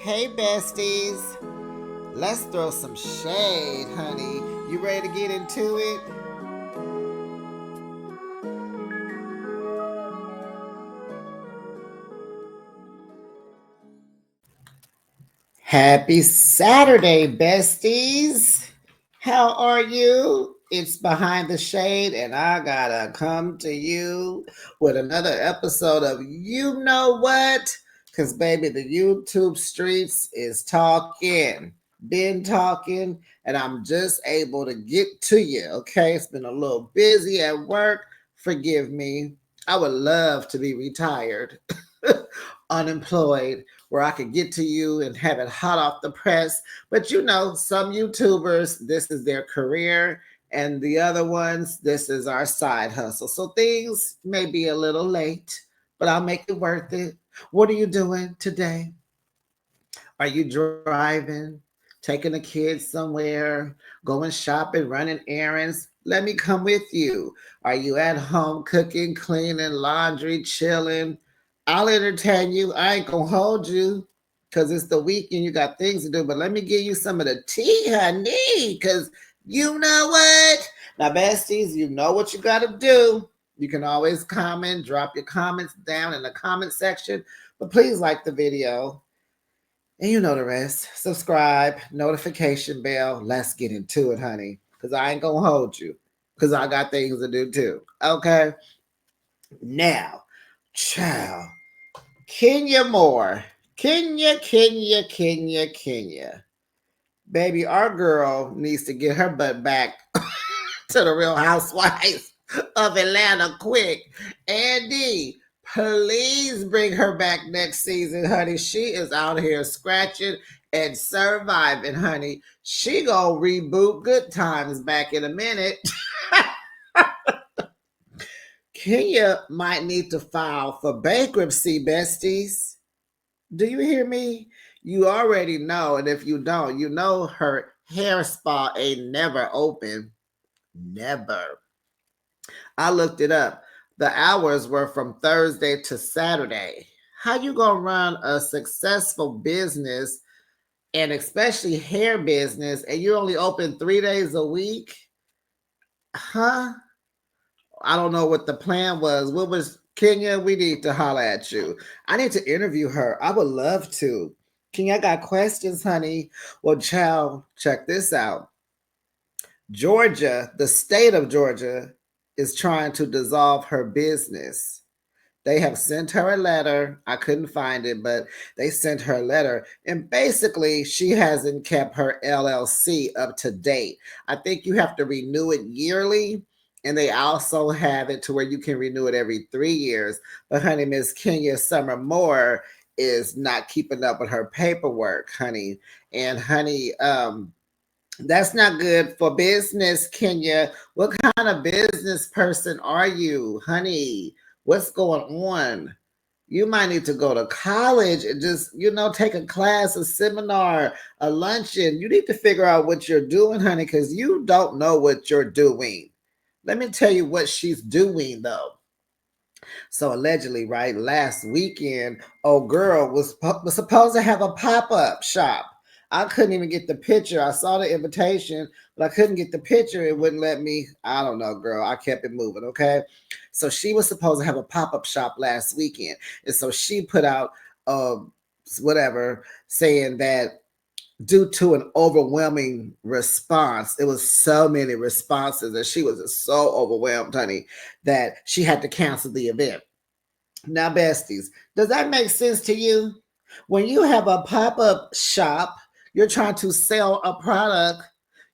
Hey, besties. Let's throw some shade, honey. You ready to get into it? Happy Saturday, besties. How are you? It's Behind the Shade, and I gotta come to you with another episode of You Know What? Because, baby, the YouTube streets is talking, been talking, and I'm just able to get to you, okay? It's been a little busy at work. Forgive me. I would love to be retired, unemployed, where I could get to you and have it hot off the press. But you know, some YouTubers, this is their career, and the other ones, this is our side hustle. So things may be a little late, but I'll make it worth it. What are you doing today? Are you driving, taking the kids somewhere, going shopping, running errands? Let me come with you. Are you at home cooking, cleaning, laundry, chilling? I'll entertain you. I ain't gonna hold you because it's the weekend. You got things to do. But let me give you some of the tea, honey, because you know what? Now, besties, you know what you got to do. You can always comment, drop your comments down in the comment section. But please like the video, and you know the rest. Subscribe, notification bell. Let's get into it, honey. Because I ain't going to hold you. Because I got things to do too. Okay? Now, child. Kenya Moore. Kenya. Baby, our girl needs to get her butt back to the Real Housewives of Atlanta quick. Andy, please bring her back next season, honey. She is out here scratching and surviving, honey. She gonna reboot Good Times back in a minute. Kenya might need to file for bankruptcy, besties. Do you hear me? You already know, and if you don't, you know her hair spa ain't never open. Never. I looked it up. The hours were from Thursday to Saturday. How you gonna run a successful business, and especially hair business, and you only open 3 days a week? Huh? I don't know what the plan was. What was Kenya? We need to holler at you. I need to interview her. I would love to. Kenya, I got questions, honey. Well, child, check this out. Georgia, the state of Georgia, is trying to dissolve her business. They have sent her a letter. I couldn't find it, but they sent her a letter. And basically, she hasn't kept her LLC up to date. I think you have to renew it yearly. And they also have it to where you can renew it every 3 years. But, honey, Miss Kenya Summer Moore is not keeping up with her paperwork, honey. And, honey, that's not good for business, Kenya. What kind of business person are you, honey? What's going on? You might need to go to college and just, take a class, a seminar, a luncheon. You need to figure out what you're doing, honey, because you don't know what you're doing. Let me tell you what she's doing, though. So allegedly, right, last weekend, old girl was supposed to have a pop-up shop. I couldn't even get the picture. I saw the invitation, but I couldn't get the picture. It wouldn't let me. I don't know, girl. I kept it moving, okay? So she was supposed to have a pop-up shop last weekend. And so she put out whatever saying that due to an overwhelming response. It was so many responses that she was just so overwhelmed, honey, that she had to cancel the event. Now, besties, does that make sense to you? When you have a pop up shop, you're trying to sell a product,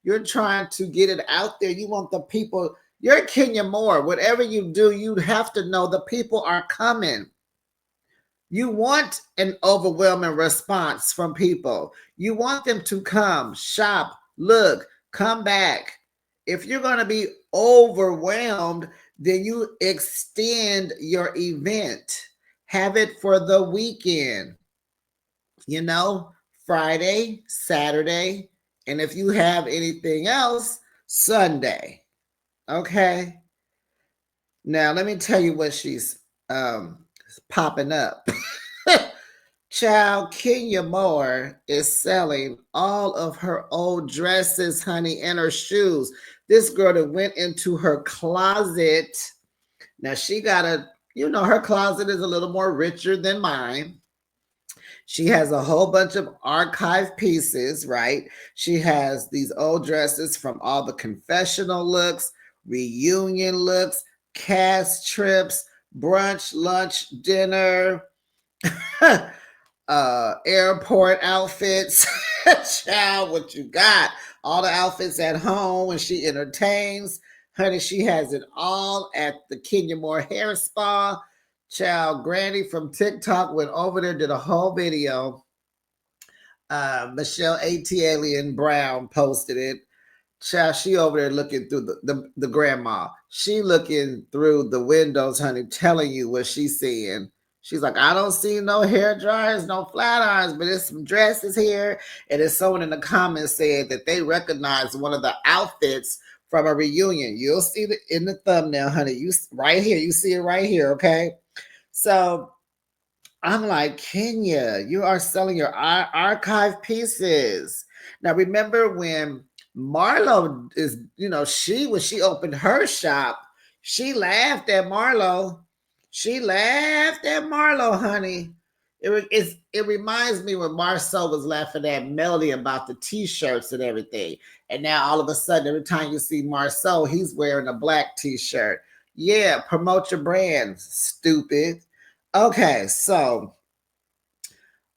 you're trying to get it out there. You want the people, you're Kenya Moore. Whatever you do, you have to know the people are coming. You want an overwhelming response from people. You want them to come, shop, look, come back. If you're going to be overwhelmed, then you extend your event. Have it for the weekend, you know, Friday, Saturday, and if you have anything else, Sunday. Okay. Now, let me tell you what she's popping up. Child, Kenya Moore is selling all of her old dresses, honey, and her shoes. This girl that went into her closet. Now she got her closet is a little more richer than mine. She has a whole bunch of archive pieces, right? She has these old dresses from all the confessional looks, reunion looks, cast trips, brunch, lunch, dinner, airport outfits. Child, what you got? All the outfits at home when she entertains. Honey, she has it all at the Kenya Moore Hair Spa. Child, Granny from TikTok went over there, did a whole video. Michelle A.T. Alien Brown posted it. Child, she over there looking through the grandma. She looking through the windows, honey, telling you what she's seeing. She's like, I don't see no hair dryers, no flat irons, but there's some dresses here. And there's someone in the comments said that they recognize one of the outfits from a reunion. You'll see it in the thumbnail, honey. You right here. You see it right here, okay? So I'm like, Kenya, you are selling your archive pieces. Now, remember when Marlo is, when she opened her shop, she laughed at Marlo. She laughed at Marlo, honey. It reminds me when Marceau was laughing at Melody about the t-shirts and everything. And now all of a sudden, every time you see Marceau, he's wearing a black t-shirt. Yeah, promote your brand, stupid. Okay, so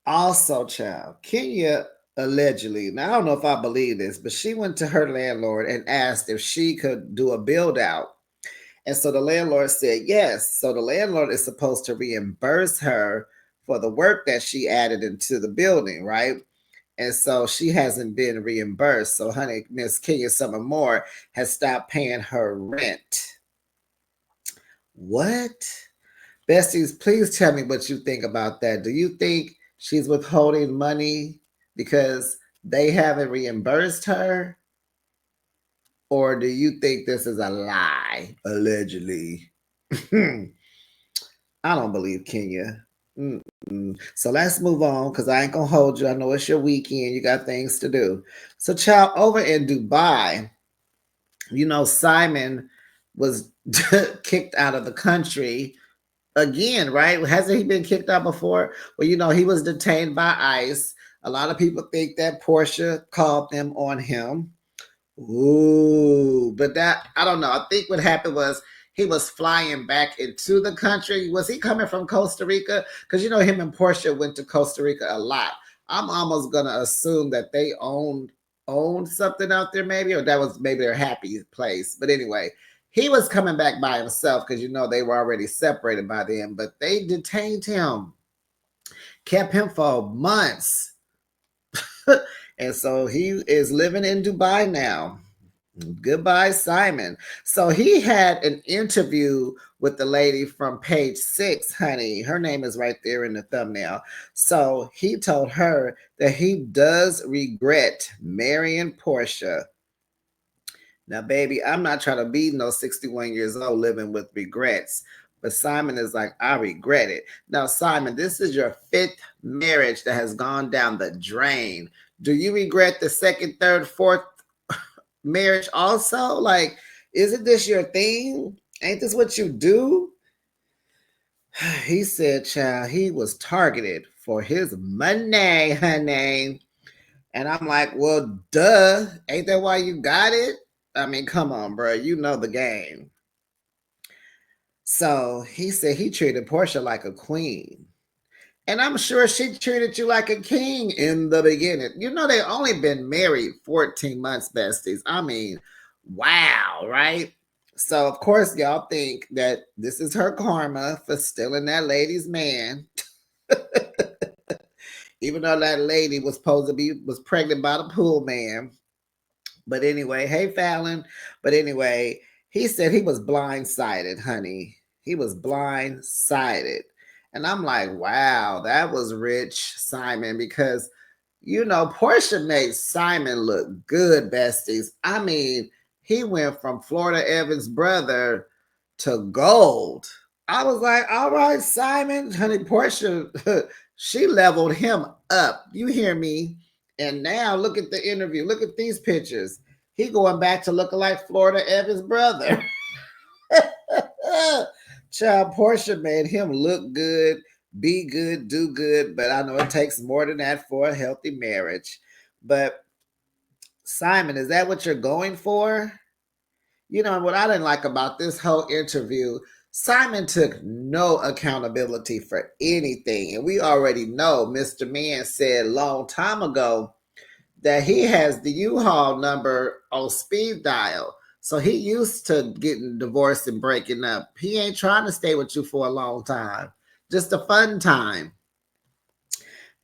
also, child, Kenya allegedly, now I don't know if I believe this, but she went to her landlord and asked if she could do a build out. And so the landlord said yes. So the landlord is supposed to reimburse her for the work that she added into the building, right? And so she hasn't been reimbursed. So, honey, Miss Kenya Summer Moore has stopped paying her rent. What? Besties, please tell me what you think about that. Do you think she's withholding money because they haven't reimbursed her? Or do you think this is a lie, allegedly? I don't believe Kenya. So let's move on because I ain't going to hold you. I know it's your weekend. You got things to do. So, child, over in Dubai, Simon was kicked out of the country again, right? Hasn't he been kicked out before? Well, he was detained by ICE. A lot of people think that Portia called them on him. Ooh, but that, I don't know. I think what happened was he was flying back into the country. Was he coming from Costa Rica? Because him and Portia went to Costa Rica a lot. I'm almost gonna assume that they owned something out there, maybe, or that was maybe their happy place. But anyway, he was coming back by himself because they were already separated by then, but they detained him, kept him for months. And so he is living in Dubai now. Goodbye, Simon. So he had an interview with the lady from page 6, honey. Her name is right there in the thumbnail. So he told her that he does regret marrying Portia. Now, baby, I'm not trying to be no 61 years old living with regrets. But Simon is like, I regret it. Now, Simon, this is your 5th marriage that has gone down the drain. Do you regret the 2nd, 3rd, 4th marriage also? Like, isn't this your thing? Ain't this what you do? He said, child, he was targeted for his money, honey. And I'm like, well, duh. Ain't that why you got it? I mean, come on, bro. You know the game. So he said he treated Portia like a queen. And I'm sure she treated you like a king in the beginning. They only been married 14 months, besties. I mean, wow, right? So, of course, y'all think that this is her karma for stealing that lady's man. Even though that lady was supposed to was pregnant by the pool man. But anyway, hey, Fallon. But anyway, he said he was blindsided, honey. He was blindsided. And I'm like, wow, that was rich, Simon, because, Portia made Simon look good, besties. I mean, he went from Florida Evans' brother to gold. I was like, all right, Simon, honey, Portia, She leveled him up. You hear me? And now look at the interview. Look at these pictures. He going back to looking like Florida Evans' brother. Child, Portia made him look good, be good, do good, but I know it takes more than that for a healthy marriage. But Simon, is that what you're going for? You know what I didn't like about this whole interview? Simon took no accountability for anything. And we already know Mr. Man said a long time ago that he has the U-Haul number on speed dial. So he used to getting divorced and breaking up. He ain't trying to stay with you for a long time. Just a fun time.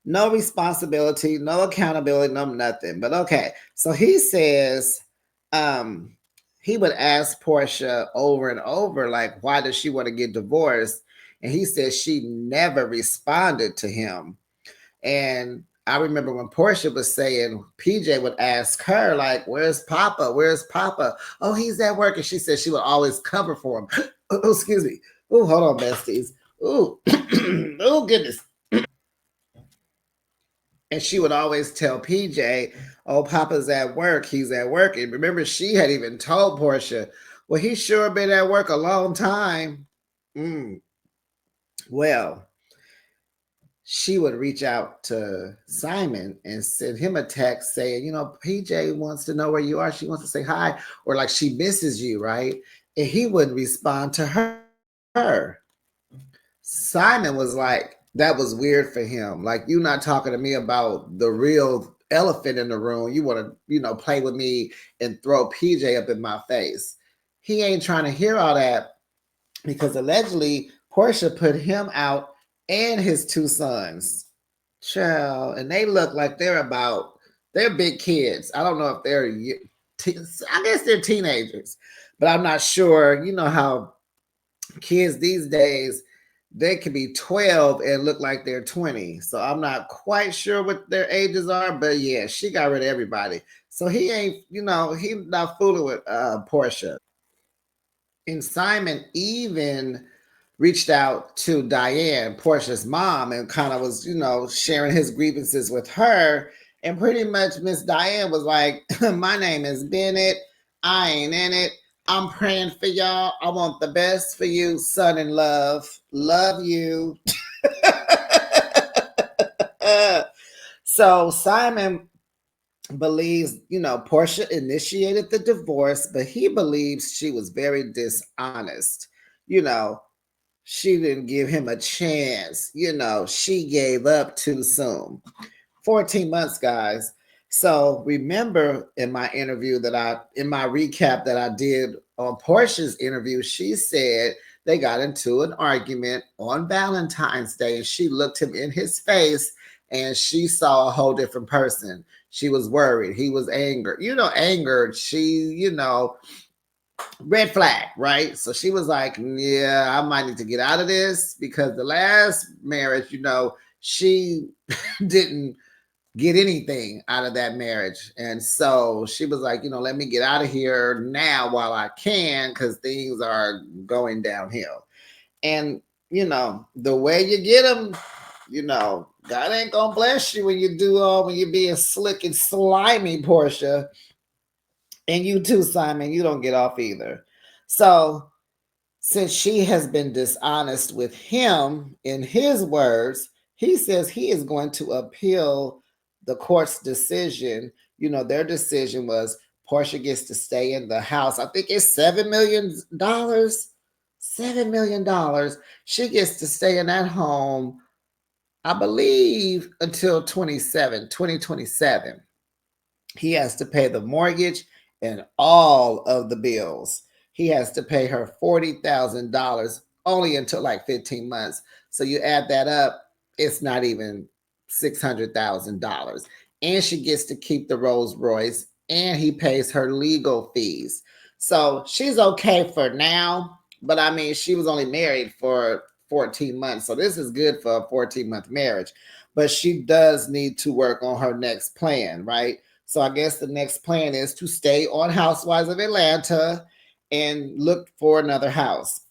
No responsibility, no accountability, no nothing. But okay. So he says um he would ask Portia over and over, like, why does she want to get divorced? And he says she never responded to him. And I remember when Portia was saying, PJ would ask her, like, where's Papa? Where's Papa? Oh, he's at work. And she said she would always cover for him. Oh, excuse me. Oh, hold on, besties. Oh, oh, goodness. And she would always tell PJ, oh, Papa's at work. He's at work. And remember, she had even told Portia, well, he's sure been at work a long time. Mm, well, she would reach out to Simon and send him a text saying, you know, PJ wants to know where you are. She wants to say hi, or like she misses you, right? And he wouldn't respond to her. Simon was like, that was weird for him. Like, you're not talking to me about the real elephant in the room. You want to, play with me and throw PJ up in my face. He ain't trying to hear all that because allegedly Portia put him out and his two sons. Child, and they look like they're big kids. I don't know if I guess they're teenagers, but I'm not sure. You know how kids these days, they can be 12 and look like they're 20. So I'm not quite sure what their ages are, but yeah, she got rid of everybody. So he ain't, he not fooling with Portia. And Simon even reached out to Diane, Portia's mom, and kind of was, sharing his grievances with her. And pretty much Miss Diane was like, my name is Bennett. I ain't in it. I'm praying for y'all. I want the best for you, son in love. Love you. So Simon believes, Portia initiated the divorce, but he believes she was very dishonest. You know, she didn't give him a chance. She gave up too soon. 14 months, guys. So remember in my interview in my recap that I did on Portia's interview, she said they got into an argument on Valentine's Day and she looked him in his face and she saw a whole different person. She was worried. He was angered. Angered. She, red flag, right? So she was like, yeah, I might need to get out of this because the last marriage, she didn't get anything out of that marriage. And so she was like, let me get out of here now while I can because things are going downhill. And, the way you get them, God ain't gonna bless you when you do all when you're being slick and slimy, Portia. And you too, Simon, you don't get off either. So since she has been dishonest with him, in his words, he says he is going to appeal the court's decision. Their decision was Portia gets to stay in the house. I think it's $7 million. $7 million. She gets to stay in that home, I believe, until 2027. He has to pay the mortgage and all of the bills. He has to pay her $40,000 only until like 15 months. So you add that up, it's not even $600,000. And she gets to keep the Rolls Royce and he pays her legal fees. So she's okay for now. But I mean, she was only married for 14 months. So this is good for a 14-month marriage. But she does need to work on her next plan, right? So I guess the next plan is to stay on Housewives of Atlanta and look for another house.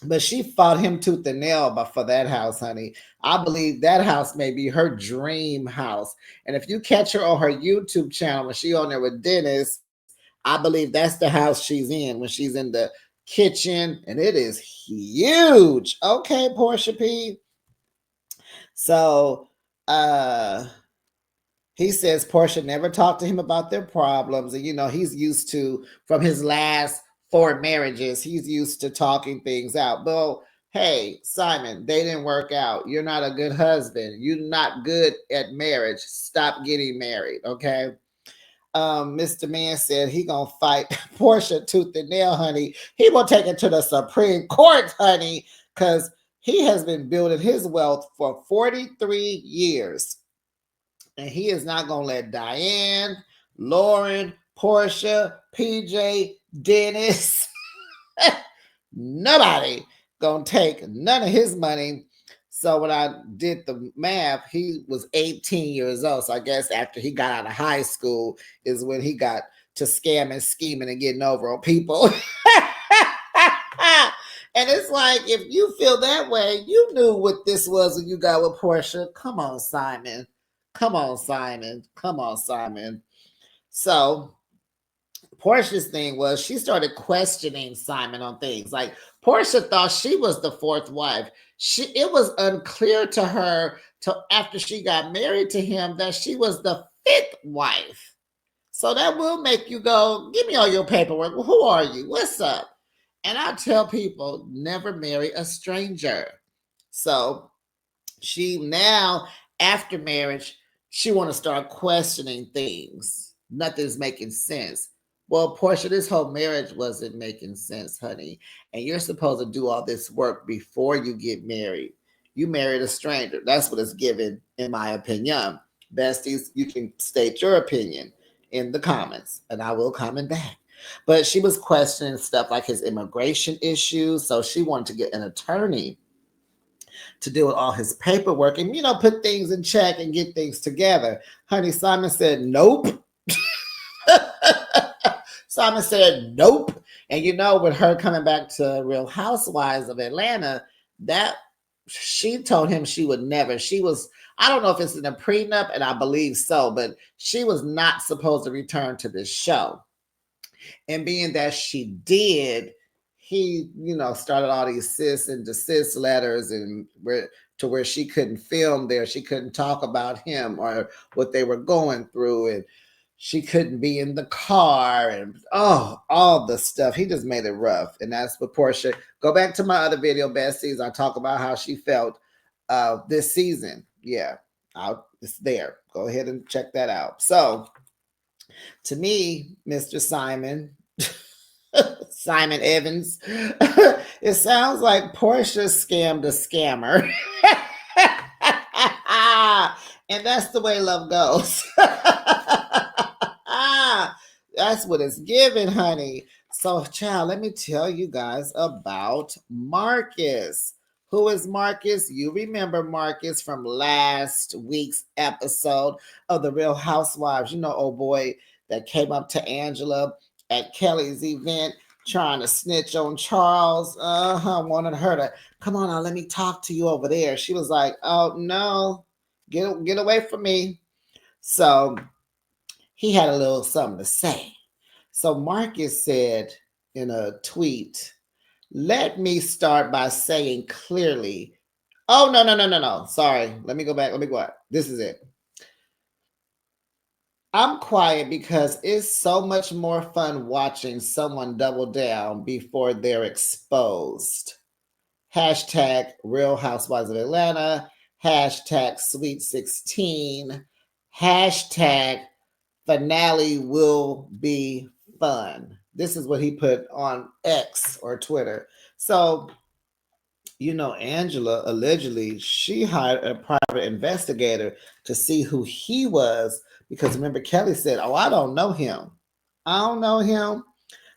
But she fought him tooth and nail for that house, honey. I believe that house may be her dream house. And if you catch her on her YouTube channel when she on there with Dennis, I believe that's the house she's in when she's in the kitchen, and it is huge. Okay, Portia P. So he says Portia never talked to him about their problems. And, he's used to, from his last 4 marriages, he's used to talking things out. Well, hey, Simon, they didn't work out. You're not a good husband. You're not good at marriage. Stop getting married, okay? Mr. Man said he gonna fight Portia tooth and nail, honey. He will take it to the Supreme Court, honey, because he has been building his wealth for 43 years. And he is not going to let Diane, Lauren, Portia, PJ, Dennis, nobody going to take none of his money. So when I did the math, he was 18 years old. So I guess after he got out of high school is when he got to scamming, scheming, and getting over on people. And it's like, if you feel that way, you knew what this was when you got with Portia. Come on, Simon. Come on, Simon. Come on, Simon. So Portia's thing was she started questioning Simon on things. Like Portia thought she was the fourth wife. It was unclear to her till after she got married to him that she was the fifth wife. So that will make you go, give me all your paperwork. Well, who are you? What's up? And I tell people, never marry a stranger. So she now, after marriage, she want to start questioning things. Nothing's making sense. Well, Portia, this whole marriage wasn't making sense, honey. And you're supposed to do all this work before you get married. You married a stranger. That's what it's given, in my opinion. Besties, you can state your opinion in the comments, and I will comment back. But she was questioning stuff like his immigration issues. So she wanted to get an attorney to deal with all his paperwork and, put things in check and get things together. Honey, Simon said, nope. Simon said, nope. And with her coming back to Real Housewives of Atlanta, that she told him she would never. She was, I don't know if it's in a prenup, and I believe so, but she was not supposed to return to this show. And being that she did, he, started all these cis and desist letters and where she couldn't film there. She couldn't talk about him or what they were going through. And she couldn't be in the car and all the stuff. He just made it rough. And that's what Portia, go back to my other video, Besties. I talk about how she felt this season. Yeah, it's there. Go ahead and check that out. So to me, Mr. Simon, Simon Evans, it sounds like Portia scammed a scammer. And that's the way love goes. That's what it's given, honey. So, child, let me tell you guys about Marcus. Who is Marcus? You remember Marcus from last week's episode of The Real Housewives. Oh boy, that came up to Angela at Kelly's event trying to snitch on Charles. Wanted her to come on now, let me talk to you over there. She was like, oh no, get away from me. So he had a little something to say. So Marcus said in a tweet, let me start by saying clearly, oh, no. Sorry. Let me go back. This is it. I'm quiet because it's so much more fun watching someone double down before they're exposed. Hashtag Real Housewives of Atlanta. Hashtag Sweet 16. Hashtag finale will be fun. This is what he put on X or Twitter. So, Angela allegedly, she hired a private investigator to see who he was because remember, Kelly said, oh, I don't know him.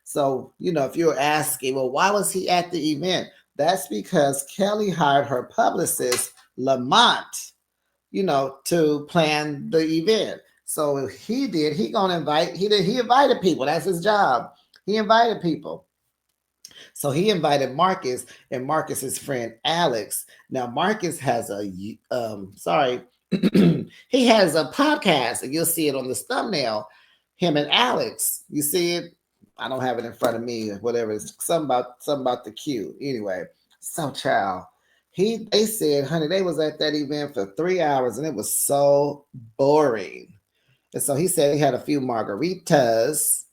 So, if you're asking, well, why was he at the event? That's because Kelly hired her publicist, Lamont, to plan the event. So he did, he invited people. That's his job. He invited people. So he invited Marcus and Marcus's friend Alex. Now Marcus has sorry, he has a podcast, and you'll see it on this thumbnail. Him and Alex, you see it. I don't have it in front of me. Whatever, it's something about the Q. Anyway, so child, they said, honey, they was at that event for 3 hours, and it was so boring. And so he said he had a few margaritas,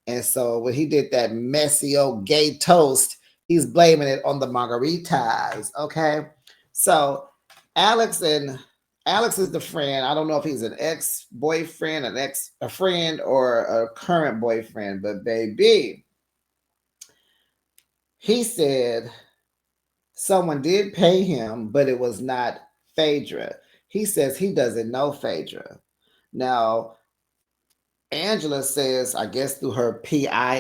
and so when he did that messy old gay toast, he's blaming it on the margaritas. Okay. So Alex and Alex is the friend. I don't know if he's an ex-boyfriend, a friend, or a current boyfriend, but baby, he said someone did pay him, but it was not Phaedra. He says he doesn't know Phaedra. Now, Angela says, I guess through her PI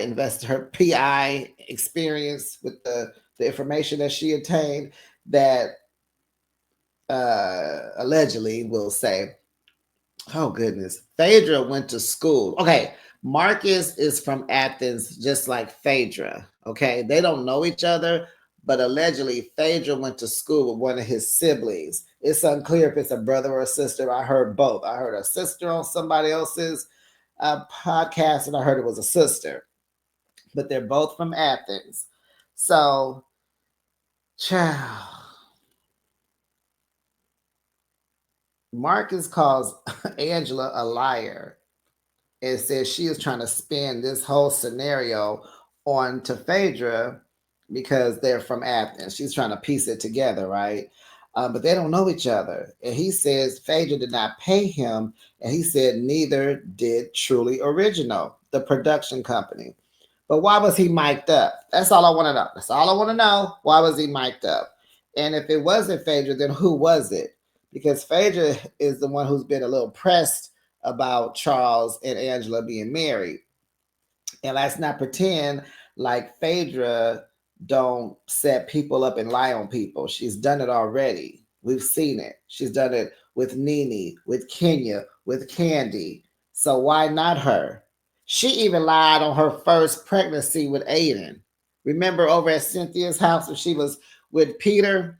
experience with the information that she obtained, that allegedly will say, oh goodness, Phaedra went to school. Okay, Marcus is from Athens, just like Phaedra. Okay, they don't know each other, but allegedly Phaedra went to school with one of his siblings. It's unclear if it's a brother or a sister. I heard both. I heard a sister on somebody else's podcast, and I heard it was a sister, but they're both from Athens. So, child, Marcus calls Angela a liar and says she is trying to spin this whole scenario on to Phaedra because they're from Athens. She's trying to piece it together, right? But they don't know each other. And he says Phaedra did not pay him, and he said neither did Truly Original, the production company. But why was he mic'd up? That's all I want to know. That's all I want to know. Why was he mic'd up? And if it wasn't Phaedra, then who was it? Because Phaedra is the one who's been a little pressed about Charles and Angela being married. And let's not pretend like Phaedra don't set people up and lie on people. She's done it already. We've seen it. She's done it with Nene, with Kenya, with Candy. So why not her? She even lied on her first pregnancy with Aiden. Remember over at Cynthia's house when she was with Peter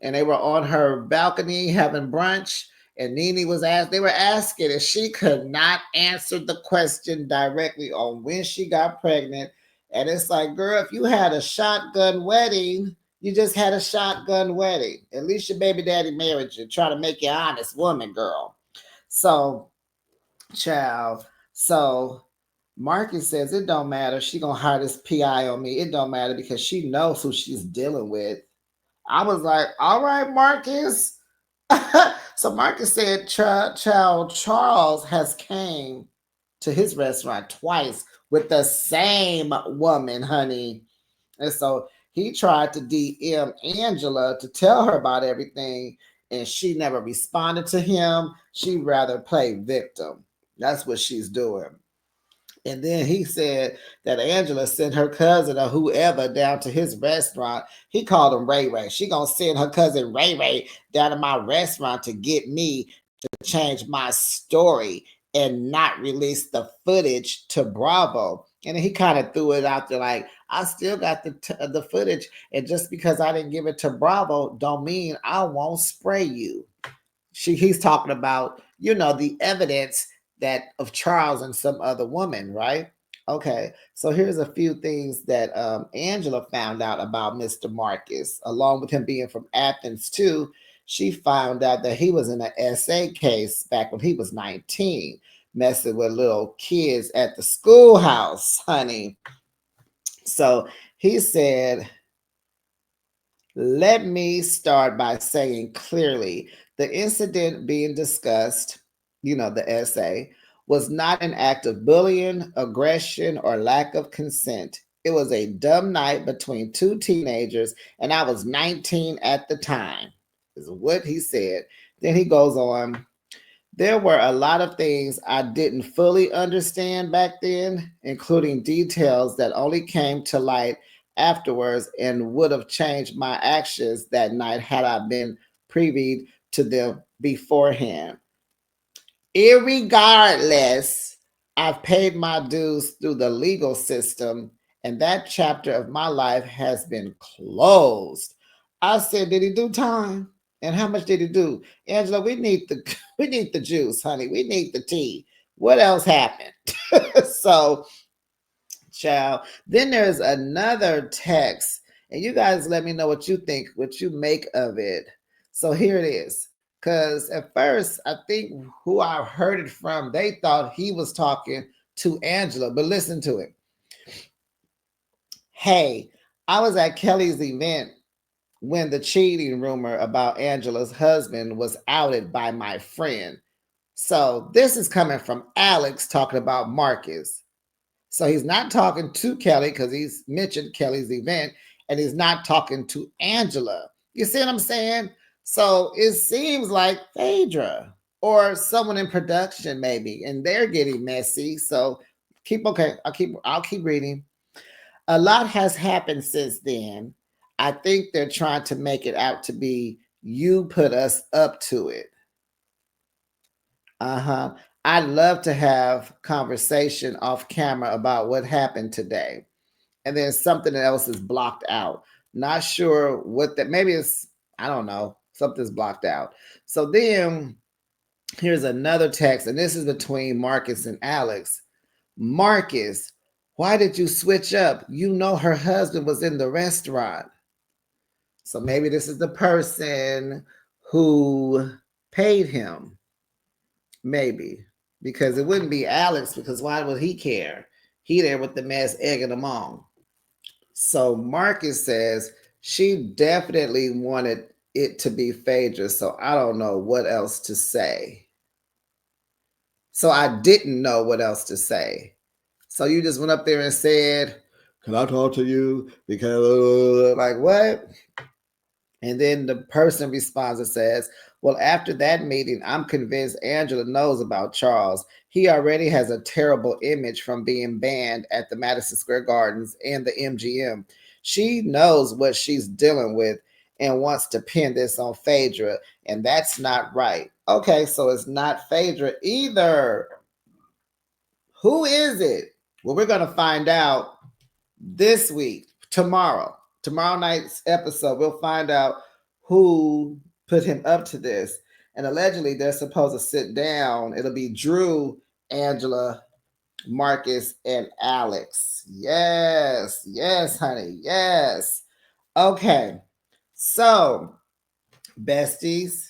and they were on her balcony having brunch, and Nene was asked, they were asking, and she could not answer the question directly on when she got pregnant. And it's like, girl, if you had a shotgun wedding, you just had a shotgun wedding. At least your baby daddy married you. Try to make you an honest woman, girl. So, child. So Marcus says it don't matter. She gonna hire this PI on me. It don't matter because she knows who she's dealing with. I was like, all right, Marcus. So Marcus said, child Charles has came to his restaurant twice with the same woman, honey. And so he tried to DM Angela to tell her about everything, and she never responded to him. She rather play victim. That's what she's doing. And then he said that Angela sent her cousin or whoever down to his restaurant. He called him Ray Ray. She gonna send her cousin Ray Ray down to my restaurant to get me to change my story and not release the footage to Bravo. And then he kind of threw it out there like, I still got the footage, and just because I didn't give it to Bravo, don't mean I won't spray you. He's talking about, the evidence that of Charles and some other woman, right? Okay, so here's a few things that Angela found out about Mr. Marcus, along with him being from Athens too. She found out that he was in an SA case back when he was 19, messing with little kids at the schoolhouse, honey. So he said, let me start by saying clearly the incident being discussed, the essay, was not an act of bullying, aggression, or lack of consent. It was a dumb night between two teenagers, and I was 19 at the time, is what he said. Then he goes on. There were a lot of things I didn't fully understand back then, including details that only came to light afterwards and would have changed my actions that night had I been privy to them beforehand. Irregardless, I've paid my dues through the legal system and that chapter of my life has been closed. I said, did he do time? And how much did he do? Angela, we need the we need the juice, honey. We need the tea. What else happened? So, child, then there's another text, and you guys let me know what you think, what you make of it. So here it is. Because at first, I think who I heard it from, they thought he was talking to Angela, but listen to it. Hey, I was at Kelly's event when the cheating rumor about Angela's husband was outed by my friend. So this is coming from Alex talking about Marcus. So he's not talking to Kelly because he's mentioned Kelly's event, and he's not talking to Angela. You see what I'm saying? So it seems like Phaedra or someone in production maybe, and they're getting messy. So keep okay. I'll keep reading. A lot has happened since then. I think they're trying to make it out to be you put us up to it. Uh-huh. I'd love to have conversation off camera about what happened today. And then something else is blocked out. Not sure what that maybe it's I don't know. Something's blocked out. So then here's another text, and this is between Marcus and Alex. Marcus, why did you switch up? You know her husband was in the restaurant. So maybe this is the person who paid him. Maybe. Because it wouldn't be Alex, because why would he care? He there with the mess egging him on. So Marcus says she definitely wanted it to be Phaedra, so I don't know what else to say. So I didn't know what else to say. So you just went up there and said, "Can I talk to you?" Because like what? And then the person responds and says, well, after that meeting, I'm convinced Angela knows about Charles. He already has a terrible image from being banned at the Madison Square Gardens and the MGM. She knows what she's dealing with and wants to pin this on Phaedra, and that's not right. Okay, so it's not Phaedra either. Who is it? Well, we're going to find out this week, tomorrow night's episode, we'll find out who put him up to this. And allegedly, they're supposed to sit down. It'll be Drew, Angela, Marcus, and Alex. Yes, yes, honey, yes. Okay, so besties,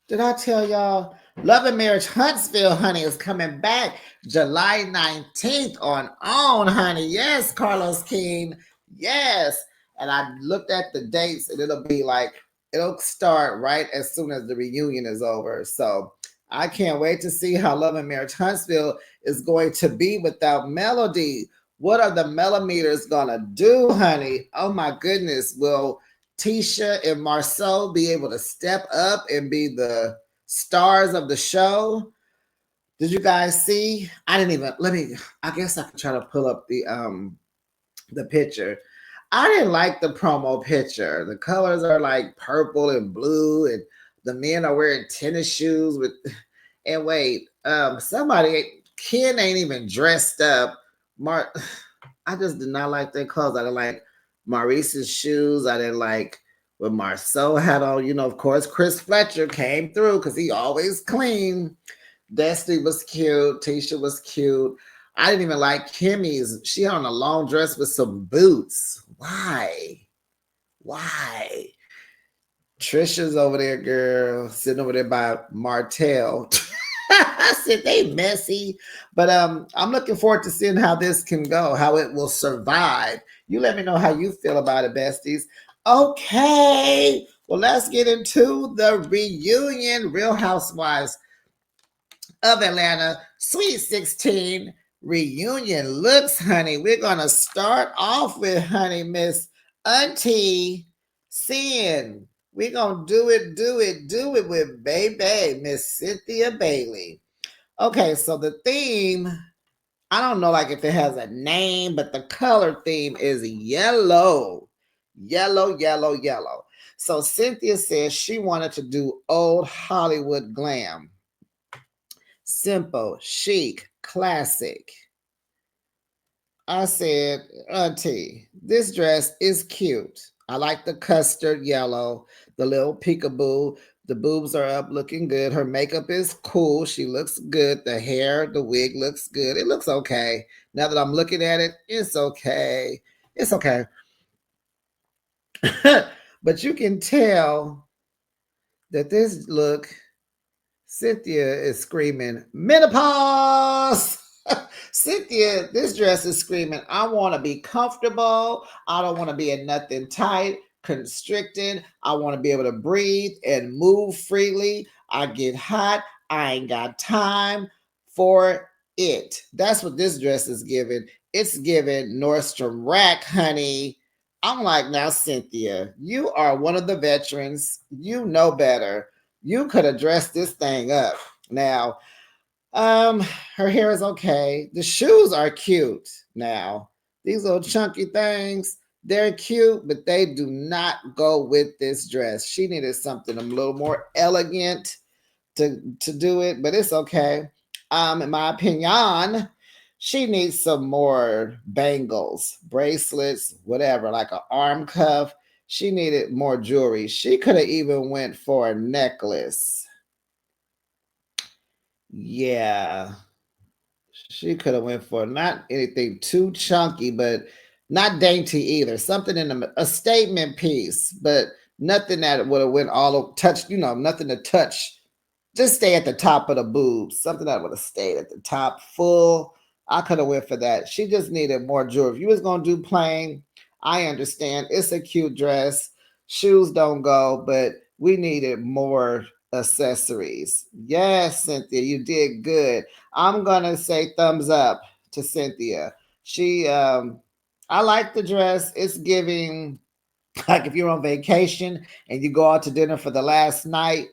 did I tell y'all? Love and Marriage Huntsville, honey, is coming back July 19th on, honey. Yes, Carlos King. Yes. And I looked at the dates, and it'll be like, it'll start right as soon as the reunion is over. So I can't wait to see how Love and Marriage Huntsville is going to be without Melody. What are the millimeters gonna do, honey? Oh my goodness. Will Tisha and Marceau be able to step up and be the stars of the show? Did you guys see? I didn't even I guess I could try to pull up the picture. I didn't like the promo picture. The colors are like purple and blue, and the men are wearing tennis shoes with and wait, somebody Ken ain't even dressed up. Mark I just did not like their clothes. I didn't like Maurice's shoes. I didn't like what Marceau had on. You know, of course, Chris Fletcher came through because he always clean. Destiny was cute. Tisha was cute. I didn't even like Kimmy's. She had on a long dress with some boots. Why? Why? Trisha's over there, girl, sitting over there by Martell. I said they messy, but I'm looking forward to seeing how this can go, how it will survive. You let me know how you feel about it, besties. Okay, well, let's get into the reunion. Real Housewives of Atlanta, Sweet 16 reunion looks, honey. We're gonna start off with, honey, Miss Auntie Sin. We're gonna do it with baby, Miss Cynthia Bailey. Okay, so the theme, I don't know like if it has a name, but the color theme is yellow. Yellow, yellow, yellow. So Cynthia says she wanted to do old Hollywood glam. Simple, chic, classic. I said, Auntie, this dress is cute. I like the custard yellow, the little peekaboo. The boobs are up looking good. Her makeup is cool. She looks good. The hair, the wig looks good. It looks okay. Now that I'm looking at it, it's okay. It's okay. But you can tell that this look, Cynthia is screaming, menopause! Cynthia, this dress is screaming, I want to be comfortable. I don't want to be in nothing tight, constricted. I want to be able to breathe and move freely. I get hot. I ain't got time for it. That's what this dress is giving. It's giving Nordstrom Rack, honey. I'm like, now, Cynthia, you are one of the veterans. You know better. You could have dressed this thing up. Now, um, her hair is okay. The shoes are cute. Now, these little chunky things, they're cute, but they do not go with this dress. She needed something a little more elegant to do it, but it's okay. In my opinion, she needs some more bangles, bracelets, whatever, like an arm cuff. She needed more jewelry. She could have even went for a necklace. Yeah, she could have went for not anything too chunky, but not dainty either. Something in a statement piece, but nothing that would have went all touched. Nothing to touch. Just stay at the top of the boobs. Something that would have stayed at the top, full. I could have went for that. She just needed more jewelry. If you was gonna do plain, I understand. It's a cute dress. Shoes don't go, but we needed more accessories. Yes, Cynthia, you did good. I'm gonna say thumbs up to Cynthia. I like the dress. It's giving, like, if you're on vacation and you go out to dinner for the last night,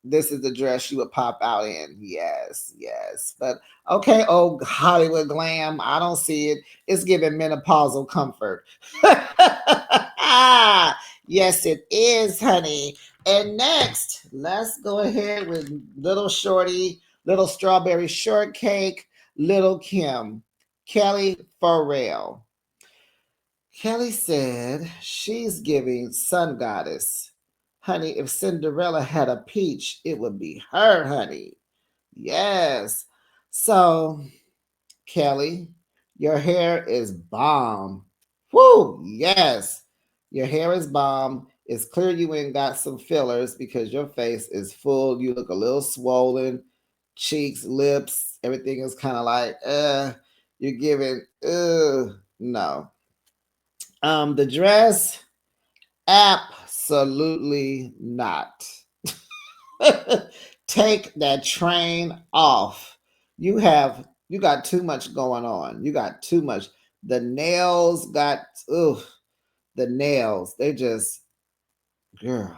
this is the dress you would pop out in. Yes, yes. But okay, oh Hollywood glam, I don't see it. It's giving menopausal comfort. Yes, it is, honey. And next, let's go ahead with little shorty, little strawberry shortcake, little Kim, Kelly Farrell. Kelly said she's giving sun goddess. Honey, if Cinderella had a peach, it would be her, honey. Yes. So, Kelly, your hair is bomb. Woo! Yes. Your hair is bomb. It's clear you ain't got some fillers because your face is full. You look a little swollen. Cheeks, lips, everything is kind of like, you're giving, no. The dress, absolutely not. Take that train off. You got too much going on. You got too much. The nails got ugh, the nails. They just girl.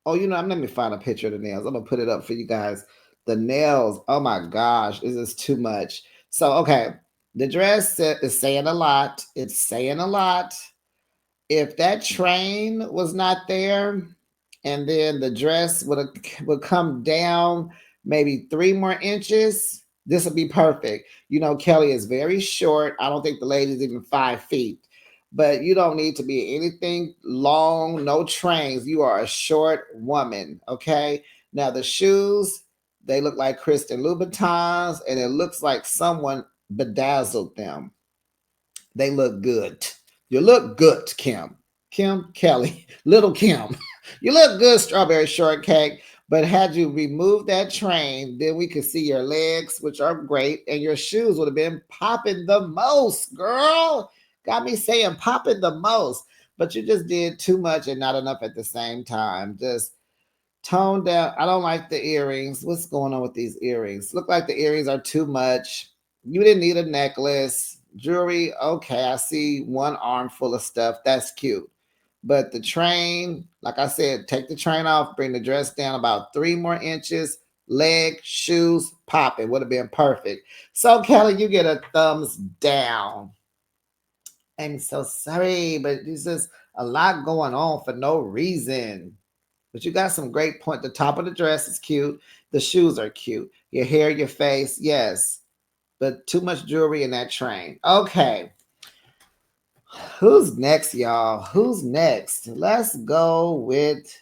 Oh, let me find a picture of the nails. I'm gonna put it up for you guys. The nails. Oh my gosh, this is too much. So okay, the dress is saying a lot. It's saying a lot. If that train was not there and then the dress would come down maybe 3 more inches, this would be perfect. Kelly is very short. I don't think the lady's even 5 feet, but you don't need to be anything long, no trains. You are a short woman. Okay, now the shoes, they look like Christian Louboutins, and it looks like someone bedazzled them. They look good. You look good, Kim. Kim Kelly, little Kim. You look good, strawberry shortcake. But had you removed that train, then we could see your legs, which are great, and your shoes would have been popping the most, girl. Got me saying popping the most. But you just did too much and not enough at the same time. Just tone down. I don't like the earrings. What's going on with these earrings? Look like the earrings are too much. You didn't need a necklace. Jewelry, okay. I see one arm full of stuff. That's cute. But the train, like I said, take the train off, bring the dress down about 3 more inches. Leg, shoes, pop. It would have been perfect. So, Kelly, you get a thumbs down. I'm so sorry, but there's just a lot going on for no reason. But you got some great point. The top of the dress is cute. The shoes are cute. Your hair, your face, yes. But too much jewelry in that train. Okay. Who's next, y'all? Who's next? Let's go with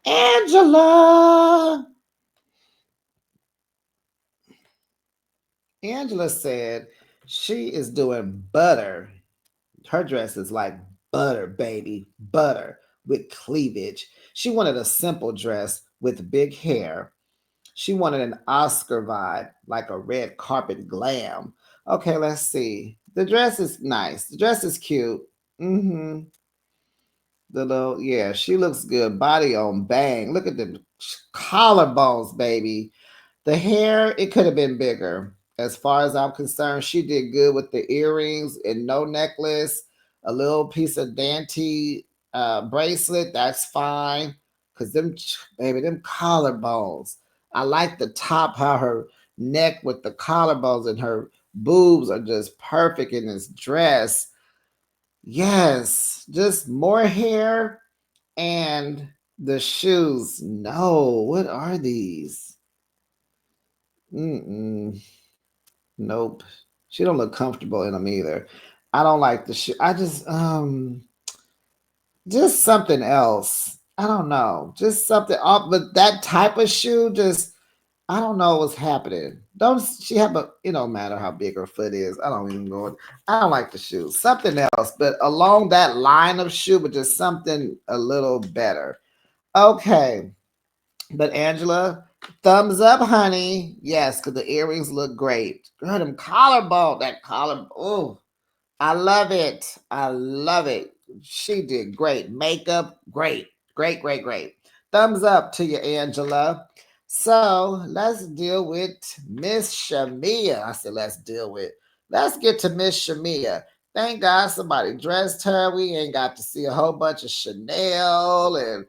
Angela. Angela said she is doing butter. Her dress is like butter, baby, butter with cleavage. She wanted a simple dress with big hair. She wanted an Oscar vibe, like a red carpet glam. Okay, let's see. The dress is nice. The dress is cute. Mm-hmm. The little, yeah, she looks good. Body on bang. Look at the collarbones, baby. The hair, it could have been bigger. As far as I'm concerned, she did good with the earrings and no necklace, a little piece of dainty bracelet. That's fine. Cause them, baby, them collarbones. I like the top, how her neck with the collarbones and her boobs are just perfect in this dress. Yes, just more hair and the shoes. No, what are these? Mm-mm. Nope. She don't look comfortable in them either. I don't like the shoe. I just something else. I don't know. Just something off, but that type of shoe just I don't know what's happening. Don't she have a it don't matter how big her foot is. I don't even go. I don't like the shoe. Something else, but along that line of shoe, but just something a little better. Okay. But Angela, thumbs up, honey. Yes, because the earrings look great. Girl, them collarbone, that collar. Oh, I love it. I love it. She did great. Makeup, great. Great, great, great. Thumbs up to you, Angela. So let's deal with Miss Shamia. I said, let's deal with. Let's get to Miss Shamia. Thank God somebody dressed her. We ain't got to see a whole bunch of Chanel and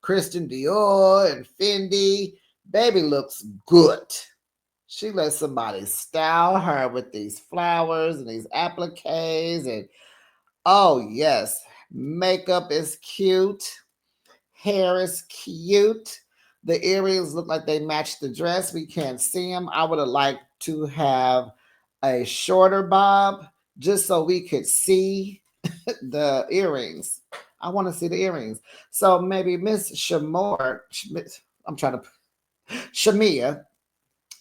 Christian Dior and Fendi. Baby looks good. She let somebody style her with these flowers and these appliques. And oh, yes, makeup is cute. Hair is cute. The earrings look like they match the dress. We can't see them. I would have liked to have a shorter bob just so we could see the earrings. I want to see the earrings. So maybe Miss Shamor, I'm trying to, Shamia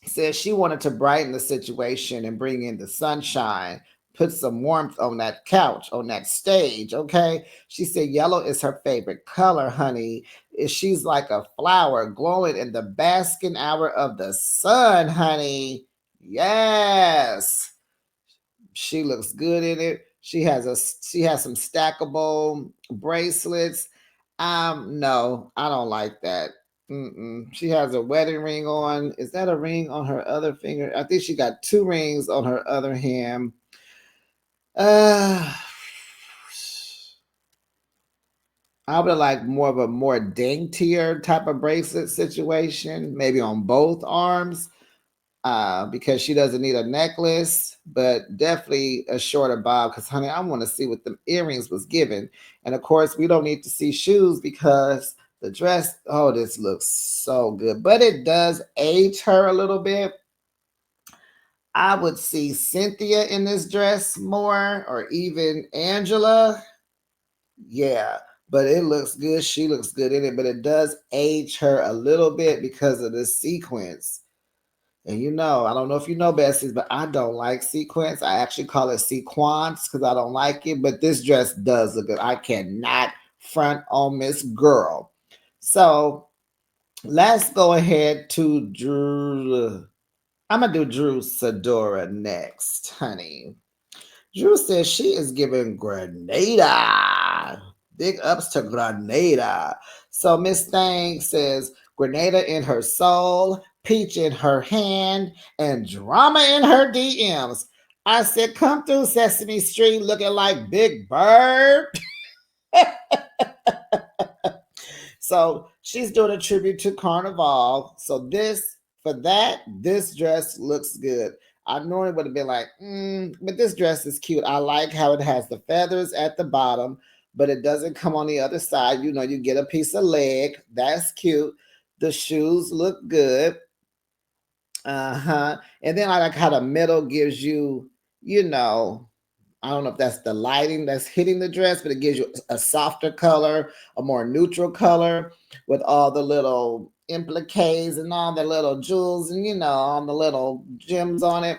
says she wanted to brighten the situation and bring in the sunshine, put some warmth on that couch, on that stage, okay? She said yellow is her favorite color, honey. She's like a flower glowing in the basking hour of the sun, honey. Yes. She looks good in it. She has some stackable bracelets. No, I don't like that. Mm-mm. She has a wedding ring on. Is that a ring on her other finger? I think she got two rings on her other hand. Uh I would like more of a more daintier type of bracelet situation, maybe on both arms. Because she doesn't need a necklace, but definitely a shorter bob. Because, honey, I want to see what the earrings was given. And of course, we don't need to see shoes because the dress, oh, this looks so good. But it does age her a little bit. I would see Cynthia in this dress more, or even Angela. Yeah, but it looks good. She looks good in it, but it does age her a little bit because of the sequence. And you know, I don't know if you know, Bessies, but I don't like sequins. I actually call it sequence because I don't like it. But this dress does look good. I cannot front on Miss Girl. So let's go ahead to Drew. I'm gonna do Drew Sadora next, honey. Drew says she is giving Grenada. Big ups to Grenada. So Miss Thang says Grenada in her soul, peach in her hand, and drama in her DMs. I said, come through Sesame Street looking like Big Bird. So she's doing a tribute to Carnival. So this dress looks good. I normally would have been like, but this dress is cute. I like how it has the feathers at the bottom, but it doesn't come on the other side. You know, you get a piece of leg. That's cute. The shoes look good. Uh-huh. And then I like how the middle gives you, you know, I don't know if that's the lighting that's hitting the dress, but it gives you a softer color, a more neutral color with all the little impliques and all the little jewels and all the little gems on it.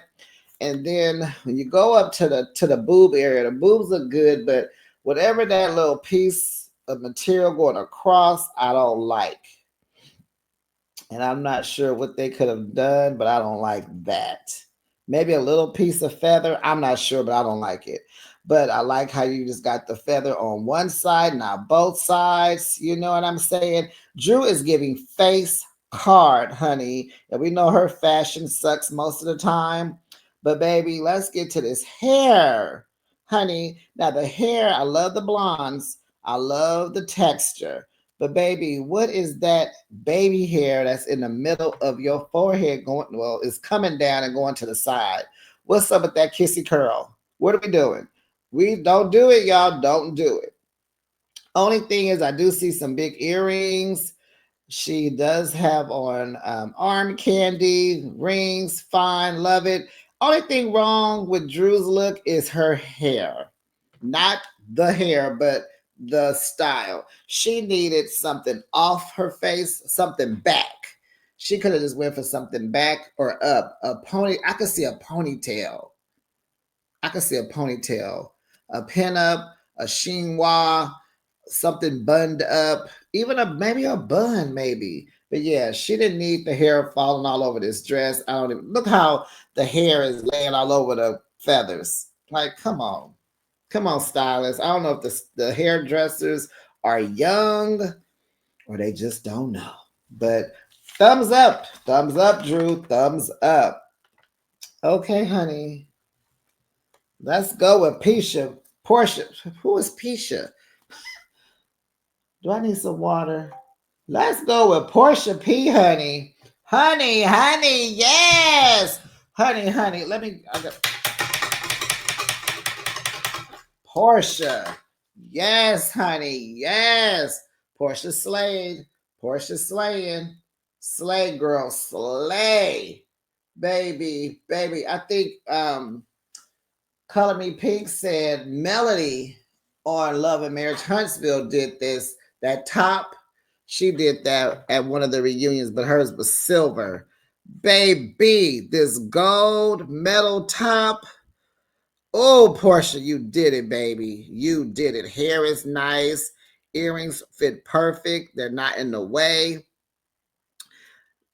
And then when you go up to the boob area, the boobs look good, but whatever that little piece of material going across, I don't like. And I'm not sure what they could have done, but I don't like that. Maybe a little piece of feather. I'm not sure, but I don't like it. But I like how you just got the feather on one side, not both sides. You know what I'm saying? Drew is giving face card, honey. And we know her fashion sucks most of the time. But baby, let's get to this hair, honey. Now the hair, I love the blondes. I love the texture. But baby, what is that baby hair that's in the middle of your forehead going, well, it's coming down and going to the side? What's up with that kissy curl? What are we doing? We don't do it, y'all. Don't do it. Only thing is, I do see some big earrings. She does have on arm candy, rings, fine, love it. Only thing wrong with Drew's look is her hair. Not the hair, but the style. She needed something off her face, something back. She could have just went for something back or up. A pony. I could see a ponytail. I could see a ponytail, a pin up, a chinois, something bunned up, even a maybe a bun, maybe. But yeah, she didn't need the hair falling all over this dress. I don't even look how the hair is laying all over the feathers. Like, come on, stylists. I don't know if the hairdressers are young or they just don't know. But thumbs up, Drew, thumbs up. Okay, honey. Let's go with Pisha. Portia. Who is Pisha? Do I need some water? Let's go with Portia P, honey. Honey, yes. Honey, let me. I got Portia. Yes, honey, yes. Portia slayed. Portia slaying. Slay, girl, slay. Baby. I think Color Me Pink said Melody on Love and Marriage Huntsville did this. That top, she did that at one of the reunions, but hers was silver. Baby, this gold metal top. Oh, Portia, you did it, baby. You did it. Hair is nice. Earrings fit perfect. They're not in the way.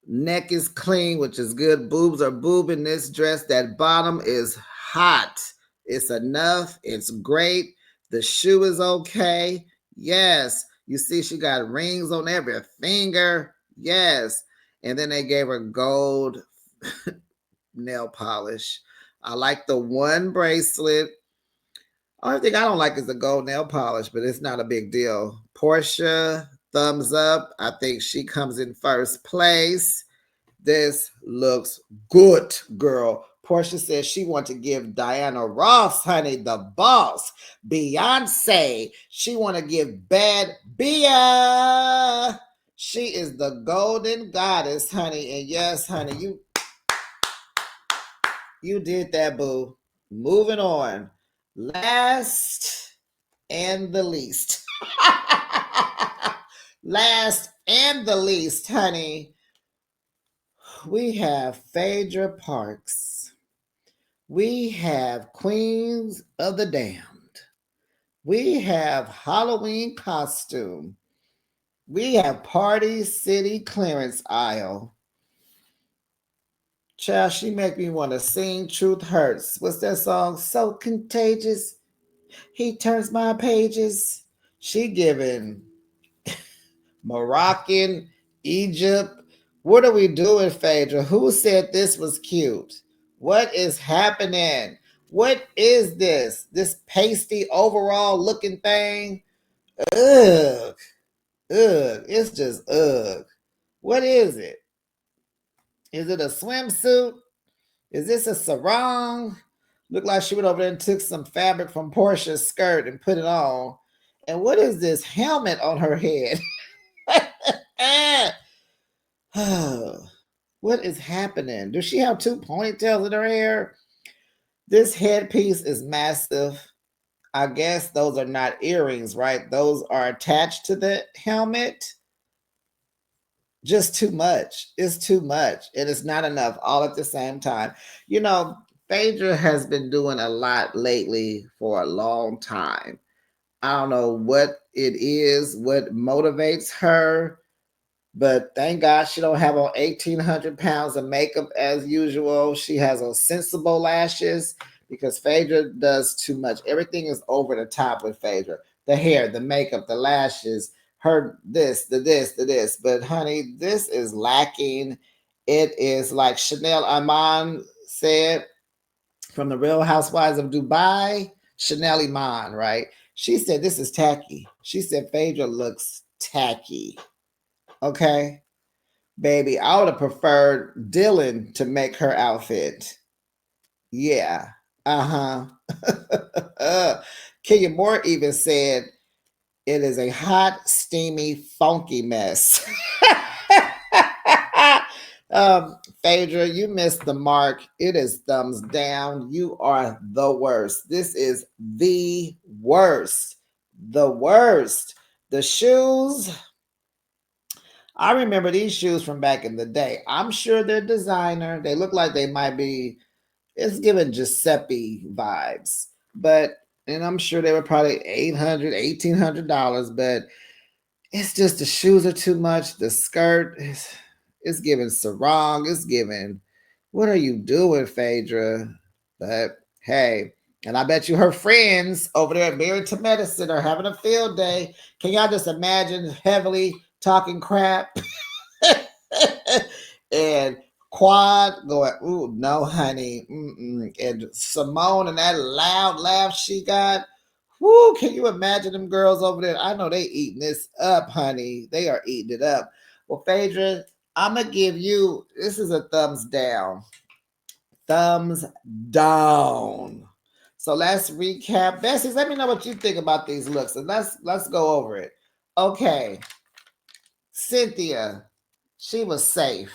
Neck is clean, which is good. Boobs are boob in this dress. That bottom is hot. It's enough. It's great. The shoe is okay. Yes. You see, she got rings on every finger. Yes. And then they gave her gold nail polish. I like the one bracelet. Only thing I don't like is the gold nail polish, but it's not a big deal. Portia, thumbs up. I think she comes in first place. This looks good, girl. Portia says she wants to give Diana Ross, honey, the boss. Beyonce, she want to give Bad Bia. She is the golden goddess, honey. And yes, honey, you did that, boo. Moving on. Last and the least. Last and the least, honey. We have Phaedra Parks. We have Queens of the Damned. We have Halloween costume. We have Party City clearance aisle. Child, she make me want to sing Truth Hurts. What's that song? So contagious. He turns my pages. She giving Moroccan, Egypt. What are we doing, Phaedra? Who said this was cute? What is happening? What is this? This pasty overall looking thing? Ugh. Ugh. It's just ugh. What is it? Is it a swimsuit? Is this a sarong? Looked like she went over there and took some fabric from Portia's skirt and put it on. And what is this helmet on her head? What is happening? Does she have two ponytails in her hair? This headpiece is massive. I guess those are not earrings, right? Those are attached to the helmet. Just too much. It's too much. And it's not enough all at the same time. You know, Phaedra has been doing a lot lately for a long time. I don't know what it is, what motivates her, but thank God she don't have on 1,800 pounds of makeup as usual. She has on sensible lashes because Phaedra does too much. Everything is over the top with Phaedra. The hair, the makeup, the lashes, her this, the this, the this. But honey, this is lacking. It is like Chanel Iman said from the Real Housewives of Dubai, Chanel Iman, right? She said this is tacky. She said Phaedra looks tacky. Okay. Baby, I would have preferred Dylan to make her outfit. Yeah. Uh-huh. Kenya Moore even said it is a hot, steamy, funky mess. Phaedra, you missed the mark. It is thumbs down. You are the worst. This is the worst. The worst. The shoes. I remember these shoes from back in the day. I'm sure they're designer. They look like they might be, it's giving Giuseppe vibes. But, and I'm sure they were probably $800, $1,800, but it's just the shoes are too much. The skirt is giving sarong. It's giving, what are you doing, Phaedra? But hey, and I bet you her friends over there at Married to Medicine are having a field day. Can y'all just imagine heavily talking crap? And Quad going, ooh, no, honey. Mm-mm. And Simone and that loud laugh she got. Whoo, can you imagine them girls over there? I know they eating this up, honey. They are eating it up. Well, Phaedra, I'm going to give you, this is a thumbs down. Thumbs down. So let's recap. Besties, let me know what you think about these looks. And let's go over it. Okay. Cynthia, she was safe.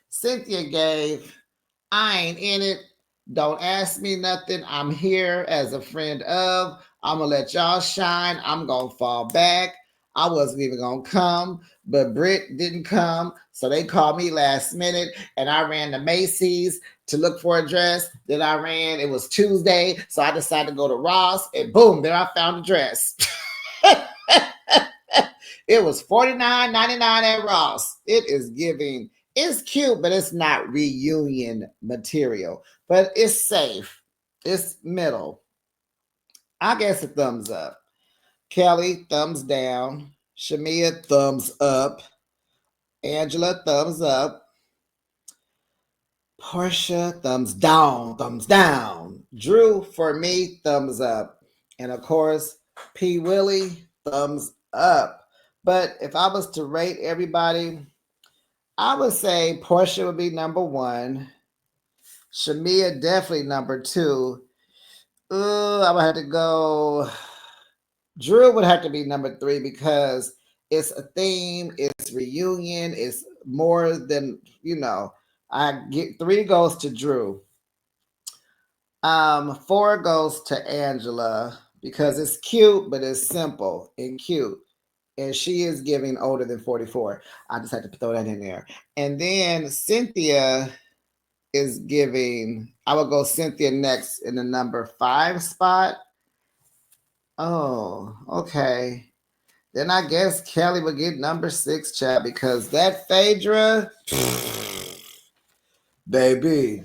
Cynthia gave, I ain't in it. Don't ask me nothing. I'm here as a friend of. I'm going to let y'all shine. I'm going to fall back. I wasn't even going to come, but Britt didn't come. So they called me last minute and I ran to Macy's to look for a dress. Then I ran, it was Tuesday. So I decided to go to Ross and boom, there I found a dress. It was $49.99 at Ross. It is giving, it's cute, but it's not reunion material. But it's safe. It's middle. I guess a thumbs up. Kelly, thumbs down. Shamia, thumbs up. Angela, thumbs up. Portia, thumbs down, thumbs down. Drew, for me, thumbs up. And of course, P. Willie, thumbs up. But if I was to rate everybody, I would say Portia would be number one. Shamia definitely number two. I would have to go. Drew would have to be number three because it's a theme, it's reunion, it's more than, you know. I get 3 goes to Drew. 4 goes to Angela because it's cute, but it's simple and cute. And she is giving older than 44. I just had to throw that in there. And then Cynthia is giving, I will go Cynthia next in the number 5 spot. Oh, okay. Then I guess Kelly would get number 6, chat, because that Phaedra, baby,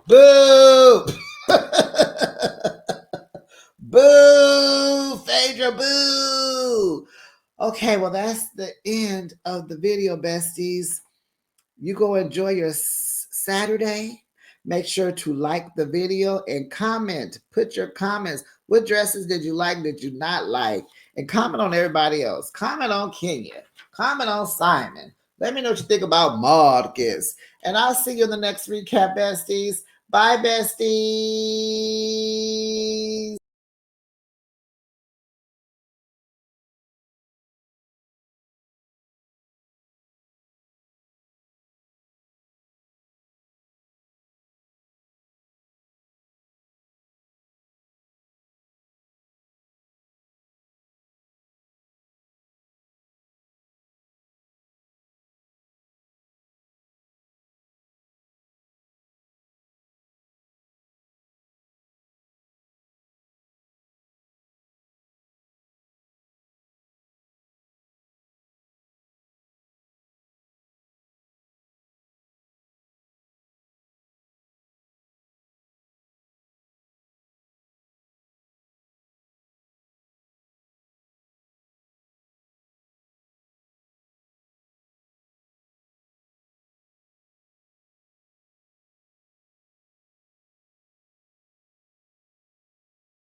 boo! Boo! Phaedra, boo! Okay, well, that's the end of the video, besties. You go enjoy your Saturday. Make sure to like the video and comment. Put your comments. What dresses did you like, did you not like? And comment on everybody else. Comment on Kenya. Comment on Simon. Let me know what you think about Marcus. And I'll see you in the next recap, besties. Bye, besties.